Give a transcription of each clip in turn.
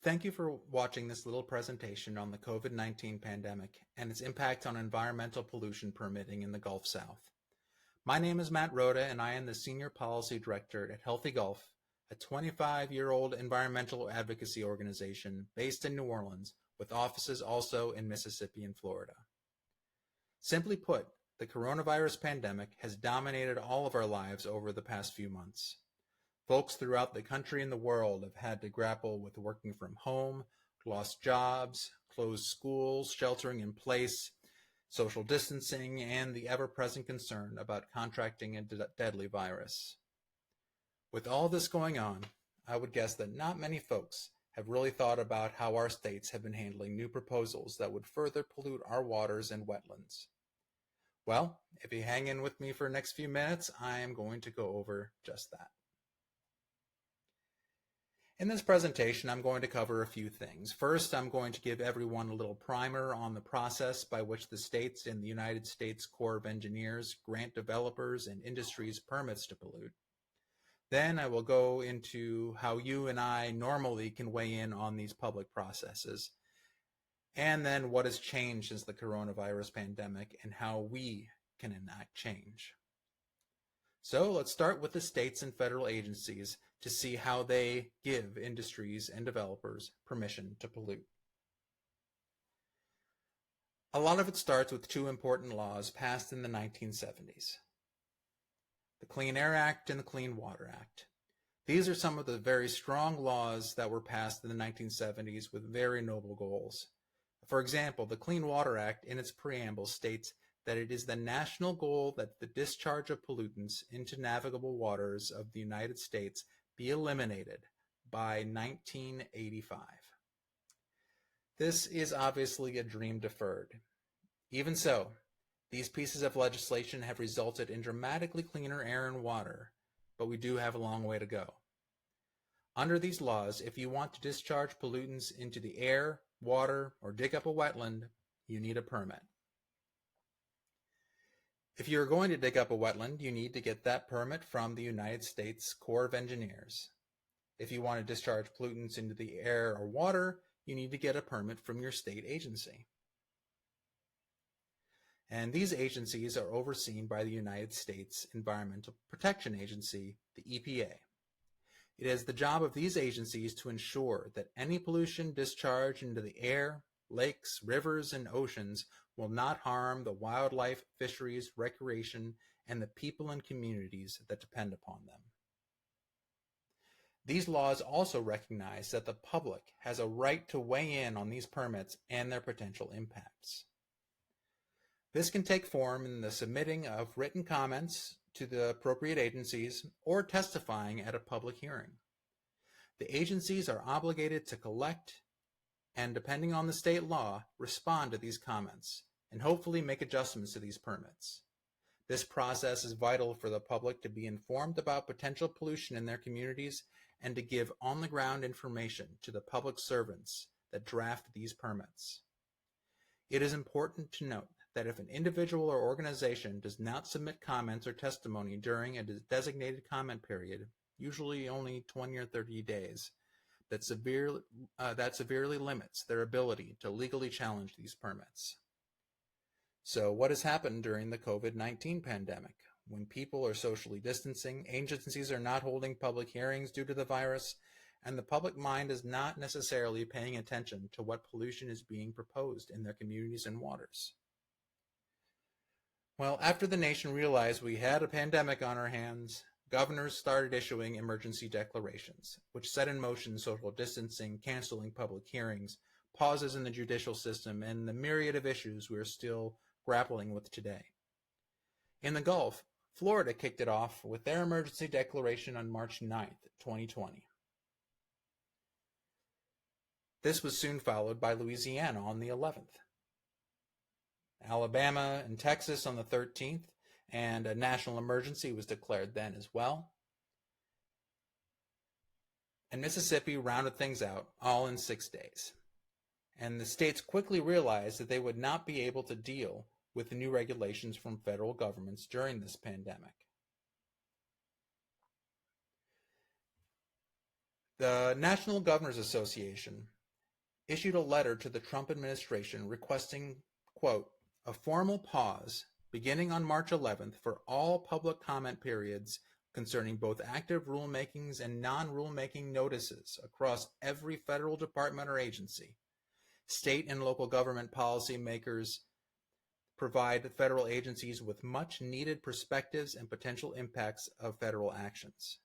Thank you for watching this little presentation on the COVID-19 pandemic and its impact on environmental pollution permitting in the Gulf South. My name is Matt Rota, and I am the Senior Policy Director at Healthy Gulf, a 25-year-old environmental advocacy organization based in New Orleans with offices also in Mississippi and Florida. Simply put, the coronavirus pandemic has dominated all of our lives over the past few months. Folks throughout the country and the world have had to grapple with working from home, lost jobs, closed schools, sheltering in place, social distancing, and the ever-present concern about contracting a deadly virus. With all this going on, I would guess that not many folks have really thought about how our states have been handling new proposals that would further pollute our waters and wetlands. Well, if you hang in with me for the next few minutes, I am going to go over just that. In this presentation, I'm going to cover a few things. First, I'm going to give everyone a little primer on the process by which the states and the United States Corps of Engineers grant developers and industries permits to pollute. Then I will go into how you and I normally can weigh in on these public processes, and then what has changed since the coronavirus pandemic and how we can enact change. So let's start with the states and federal agencies to see how they give industries and developers permission to pollute. A lot of it starts with two important laws passed in the 1970s. The Clean Air Act and the Clean Water Act. These are some of the very strong laws that were passed in the 1970s with very noble goals. For example, the Clean Water Act in its preamble states that it is the national goal that the discharge of pollutants into navigable waters of the United States be eliminated by 1985. This is obviously a dream deferred. Even so, these pieces of legislation have resulted in dramatically cleaner air and water, but we do have a long way to go. Under these laws, if you want to discharge pollutants into the air, water, or dig up a wetland, you need a permit. If you're going to dig up a wetland, you need to get that permit from the United States Corps of Engineers. If you want to discharge pollutants into the air or water, you need to get a permit from your state agency. And these agencies are overseen by the United States Environmental Protection Agency, the EPA. It is the job of these agencies to ensure that any pollution discharged into the air, lakes, rivers, and oceans will not harm the wildlife, fisheries, recreation, and the people and communities that depend upon them. These laws also recognize that the public has a right to weigh in on these permits and their potential impacts. This can take form in the submitting of written comments to the appropriate agencies or testifying at a public hearing. The agencies are obligated to collect and, depending on the state law, respond to these comments and hopefully make adjustments to these permits. This process is vital for the public to be informed about potential pollution in their communities and to give on-the-ground information to the public servants that draft these permits. It is important to note that if an individual or organization does not submit comments or testimony during a designated comment period, usually only 20 or 30 days, that severely limits their ability to legally challenge these permits. So what has happened during the COVID-19 pandemic? When people are socially distancing, agencies are not holding public hearings due to the virus, and the public mind is not necessarily paying attention to what pollution is being proposed in their communities and waters. Well, after the nation realized we had a pandemic on our hands, governors started issuing emergency declarations, which set in motion social distancing, canceling public hearings, pauses in the judicial system, and the myriad of issues we are still grappling with today. In the Gulf, Florida kicked it off with their emergency declaration on March 9th, 2020. This was soon followed by Louisiana on the 11th. Alabama and Texas on the 13th, and a national emergency was declared then as well. And Mississippi rounded things out all in 6 days. And the states quickly realized that they would not be able to deal with the new regulations from federal governments during this pandemic. The National Governors Association issued a letter to the Trump administration requesting, quote, a formal pause beginning on March 11th for all public comment periods concerning both active rulemakings and non-rulemaking notices across every federal department or agency. State and local government policymakers provide federal agencies with much needed perspectives and potential impacts of federal actions.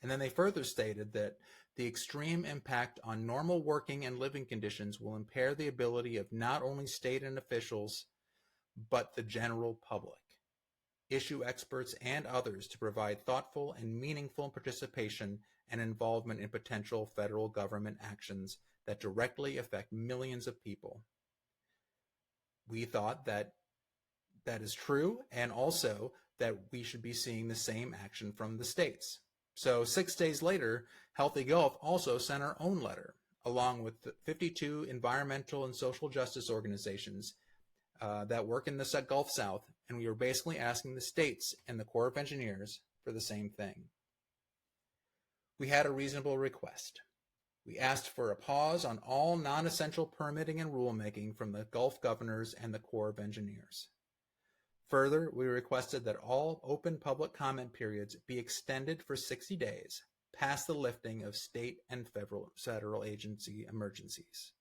And then they further stated that the extreme impact on normal working and living conditions will impair the ability of not only state and officials, but the general public, issue experts, and others to provide thoughtful and meaningful participation and involvement in potential federal government actions that directly affect millions of people. We thought that that is true, and also that we should be seeing the same action from the states. So 6 days later, Healthy Gulf also sent our own letter, along with 52 environmental and social justice organizations that work in the Gulf South, and we were basically asking the states and the Corps of Engineers for the same thing. We had a reasonable request. We asked for a pause on all non-essential permitting and rulemaking from the Gulf governors and the Corps of Engineers. Further, we requested that all open public comment periods be extended for 60 days past the lifting of state and federal agency emergencies.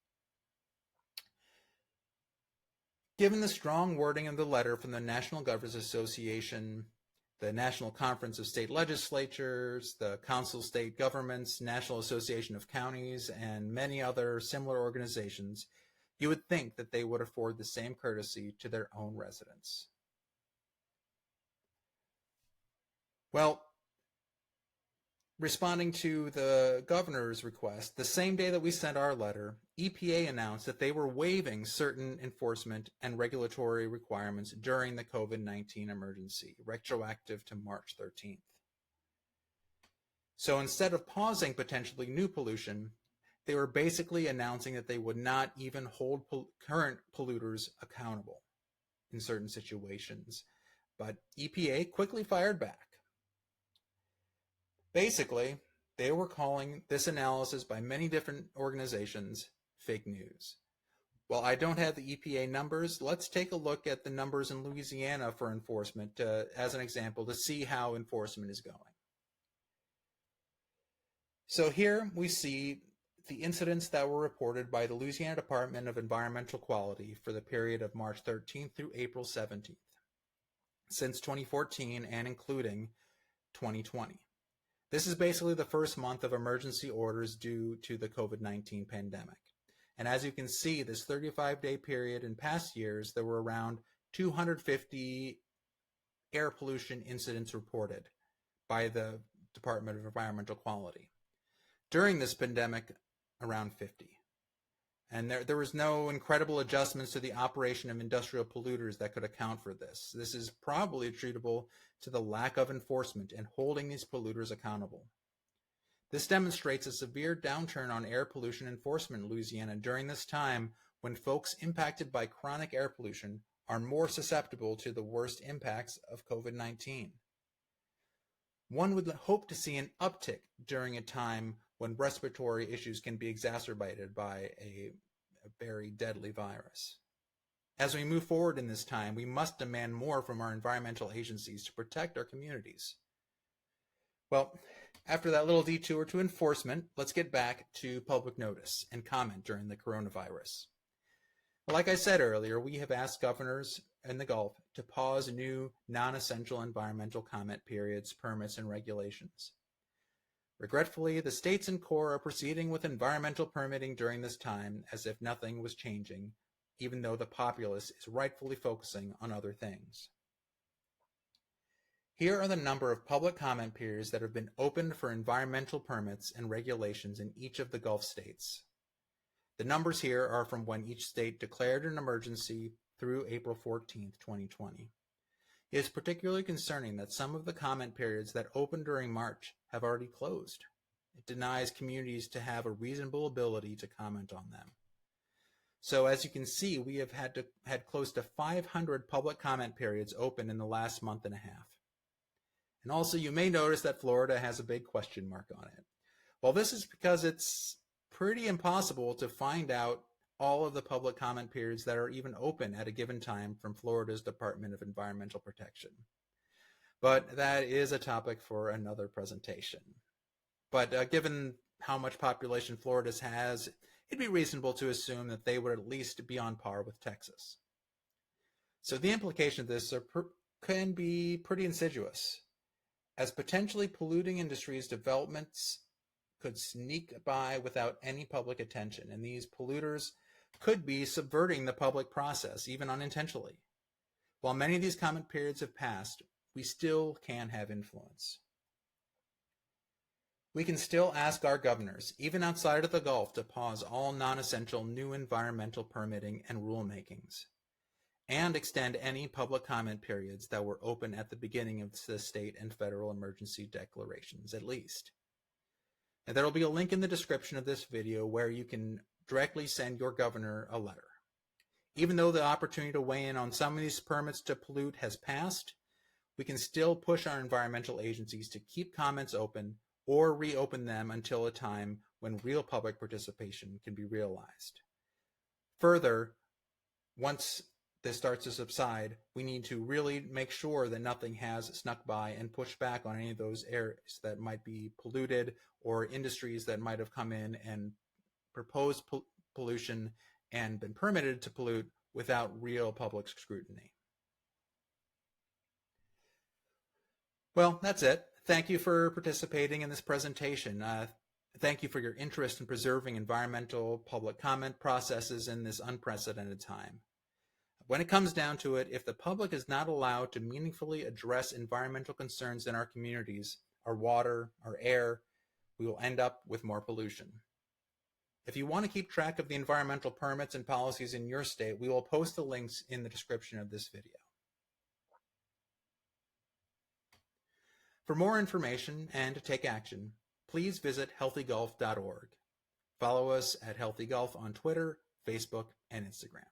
Given the strong wording of the letter from the National Governors Association, the National Conference of State Legislatures, the Council of State Governments, National Association of Counties, and many other similar organizations, you would think that they would afford the same courtesy to their own residents. Well, responding to the governor's request, the same day that we sent our letter, EPA announced that they were waiving certain enforcement and regulatory requirements during the COVID-19 emergency, retroactive to March 13th. So instead of pausing potentially new pollution, they were basically announcing that they would not even hold current polluters accountable in certain situations. But EPA quickly fired back. Basically, they were calling this analysis by many different organizations fake news. While I don't have the EPA numbers, let's take a look at the numbers in Louisiana for enforcement as an example to see how enforcement is going. So here we see the incidents that were reported by the Louisiana Department of Environmental Quality for the period of March 13th through April 17th, since 2014 and including 2020. This is basically the first month of emergency orders due to the COVID-19 pandemic. And as you can see, this 35-day period in past years, there were around 250 air pollution incidents reported by the Department of Environmental Quality. During this pandemic, around 50. And there was no incredible adjustments to the operation of industrial polluters that could account for this. This is probably attributable to the lack of enforcement and holding these polluters accountable. This demonstrates a severe downturn on air pollution enforcement in Louisiana during this time when folks impacted by chronic air pollution are more susceptible to the worst impacts of COVID-19. One would hope to see an uptick during a time when respiratory issues can be exacerbated by a very deadly virus. As we move forward in this time, we must demand more from our environmental agencies to protect our communities. Well, after that little detour to enforcement, let's get back to public notice and comment during the coronavirus. Like I said earlier, we have asked governors in the Gulf to pause new non-essential environmental comment periods, permits, and regulations. Regretfully, the states and Corps are proceeding with environmental permitting during this time as if nothing was changing, even though the populace is rightfully focusing on other things. Here are the number of public comment periods that have been opened for environmental permits and regulations in each of the Gulf states. The numbers here are from when each state declared an emergency through April 14, 2020. It is particularly concerning that some of the comment periods that opened during March have already closed. It denies communities to have a reasonable ability to comment on them. So as you can see, we have had close to 500 public comment periods open in the last month and a half. And also you may notice that Florida has a big question mark on it. Well, this is because it's pretty impossible to find out all of the public comment periods that are even open at a given time from Florida's Department of Environmental Protection. But that is a topic for another presentation. But given how much population Florida has, it'd be reasonable to assume that they would at least be on par with Texas. So the implication of this can be pretty insidious, as potentially polluting industries' developments could sneak by without any public attention, and these polluters could be subverting the public process, even unintentionally. While many of these comment periods have passed, we still can have influence. We can still ask our governors, even outside of the Gulf, to pause all non-essential new environmental permitting and rulemakings, and extend any public comment periods that were open at the beginning of the state and federal emergency declarations, at least. And there will be a link in the description of this video where you can directly send your governor a letter. Even though the opportunity to weigh in on some of these permits to pollute has passed, we can still push our environmental agencies to keep comments open or reopen them until a time when real public participation can be realized. Further, once this starts to subside, we need to really make sure that nothing has snuck by and push back on any of those areas that might be polluted or industries that might have come in and proposed pollution and been permitted to pollute without real public scrutiny. Well, that's it. Thank you for participating in this presentation. Thank you for your interest in preserving environmental public comment processes in this unprecedented time. When it comes down to it, if the public is not allowed to meaningfully address environmental concerns in our communities, our water, our air, we will end up with more pollution. If you want to keep track of the environmental permits and policies in your state, we will post the links in the description of this video. For more information and to take action, please visit healthygulf.org. Follow us at Healthy Gulf on Twitter, Facebook, and Instagram.